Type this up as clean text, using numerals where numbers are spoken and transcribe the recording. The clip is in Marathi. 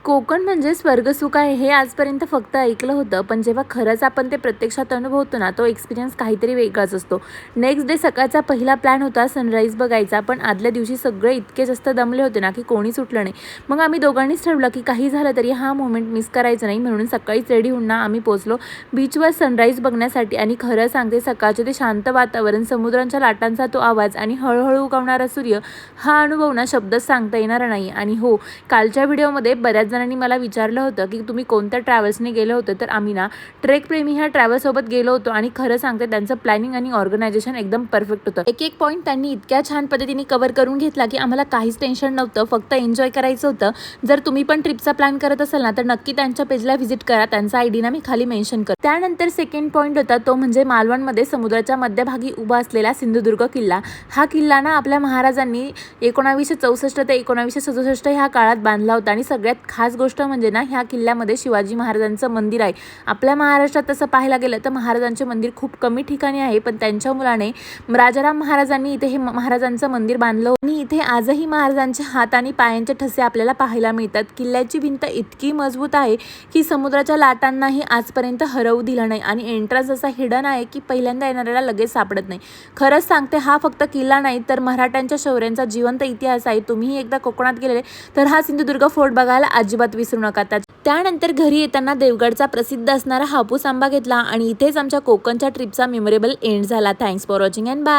कोकण म्हणजे स्वर्गसुख आहे हे आजपर्यंत फक्त ऐकलं होतं, पण जेव्हा खरंच आपण ते प्रत्यक्षात अनुभवतो ना, तो एक्सपिरियन्स काहीतरी वेगळाच असतो. नेक्स्ट डे सकाळचा पहिला प्लॅन होता सनराईज बघायचा, पण आदल्या दिवशी सगळे इतके जास्त दमले होते ना, की कोणीच उठलं नाही. मग आम्ही दोघांनीच ठरवलं, की काही झालं तरी हा मोमेंट मिस करायचा नाही. म्हणून सकाळीच रेडी होऊन ना आम्ही पोहोचलो बीचवर सनराईज बघण्यासाठी. आणि खरं सांगते, सकाळचे ते शांत वातावरण, समुद्राच्या लाटांचा तो आवाज आणि हळूहळू उगवणारा सूर्य, हा अनुभव ना शब्दच सांगता येणार नाही. आणि हो, कालच्या व्हिडिओमध्ये बऱ्याच जणांनी मला विचारलं होतं की तुम्ही कोणत्या ट्रॅव्हल्सने गेले होते, तर आम्ही ना ट्रेक प्रेमी ह्या ट्रॅव्हल्ससोबत गेलो होतो. आणि खरं सांगते, त्यांचं प्लॅनिंग आणि ऑर्गनायझेशन एकदम परफेक्ट होतं. एक एक पॉईंट त्यांनी इतक्या छान पद्धतीने कव्हर करून घेतला की आम्हाला काहीच टेन्शन नव्हतं, फक्त एन्जॉय करायचं होतं. जर तुम्ही पण ट्रिपचा प्लॅन करत असाल ना, तर नक्की त्यांच्या पेजला व्हिजिट करा. त्यांचा आयडी ना मी खाली मेन्शन करते. त्यानंतर सेकंड पॉईंट होता तो म्हणजे मालवणमध्ये समुद्राच्या मध्यभागी उभा असलेला सिंधुदुर्ग किल्ला. हा किल्ला ना आपल्या महाराजांनी 1964 ते 1967 ह्या काळात बांधला होता. आणि सगळ्यात खास गोष्ट म्हणजे ना, ह्या किल्ल्यामध्ये शिवाजी महाराजांचं मंदिर आहे. आपल्या महाराष्ट्रात तसं पाहायला गेलं तर महाराजांचे मंदिर खूप कमी ठिकाणी आहे, पण त्यांच्या मुलाने राजाराम महाराजांनी इथे हे महाराजांचं मंदिर बांधलं. आणि इथे आजही महाराजांचे हात आणि पायांचे ठसे आपल्याला पाहायला मिळतात. किल्ल्याची भिंत इतकी मजबूत आहे की समुद्राच्या लाटांनाही आजपर्यंत हरवू दिलं नाही. आणि एंट्रन्स असा हिडन आहे की पहिल्यांदा येणाऱ्याला लगेच सापडत नाही. खरंच सांगते, हा फक्त किल्ला नाही तर मराठ्यांच्या शौर्यांचा जिवंत इतिहास आहे. तुम्ही एकदा कोकणात गेलेले तर हा सिंधुदुर्ग फोर्ट बघायला अजिबात विसरू नका. त्यानंतर घरी येताना देवगडचा प्रसिद्ध असणारा हापूस आंबा घेतला. आणि इथेच आमच्या कोकणच्या ट्रिपचा मेमोरेबल एंड झाला. Thanks for watching and bye.